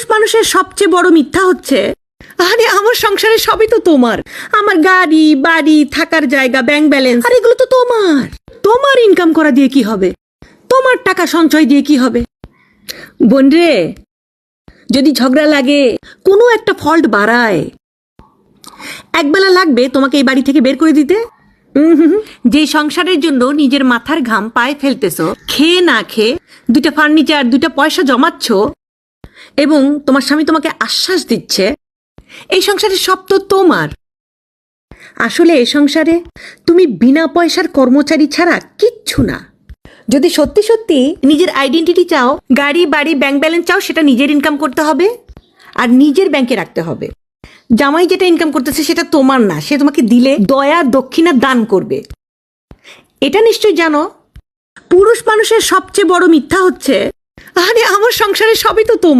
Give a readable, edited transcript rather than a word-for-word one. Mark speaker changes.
Speaker 1: পুরুষ মানুষের সবচেয়ে বড় মিথ্যা হচ্ছে, আরে আমার সংসারে সবই তো তোমার। আমার গাড়ি বাড়ি থাকার জায়গা ব্যাংক ব্যালেন্স, আর এগুলো তো তোমার। তোমার ইনকাম করা দিয়ে কি হবে? তোমার টাকা সঞ্চয় দিয়ে কি হবে? বোন রে, যদি ঝগড়া লাগে, কোনো একটা ফল্ট বাড়ায়, একবেলা লাগবে তোমাকে এই বাড়ি থেকে বের করে দিতে। যে সংসারের জন্য নিজের মাথার ঘাম পায়ে ফেলতেছো, খেয়ে না খেয়ে দুইটা ফার্নিচার দুইটা পয়সা জমাচ্ছ, এবং তোমার স্বামী তোমাকে আশ্বাস দিচ্ছে এই সংসারের সব তো তোমার। আসলে এই সংসারে তুমি বিনা পয়সার কর্মচারী ছাড়া কিচ্ছু না। যদি সত্যি সত্যি নিজের আইডেন্টিটি চাও, গাড়ি বাড়ি ব্যাংক ব্যালেন্স চাও, সেটা নিজের ইনকাম করতে হবে আর নিজের ব্যাংকে রাখতে হবে। জামাই যেটা ইনকাম করতেছে সেটা তোমার না, সে তোমাকে দিলে দয়া দক্ষিণা দান করবে। এটা নিশ্চয় জানো। পুরুষ মানুষের সবচেয়ে বড় মিথ্যা হচ্ছে, আরে আমার সংসারে সবই তো তোমার।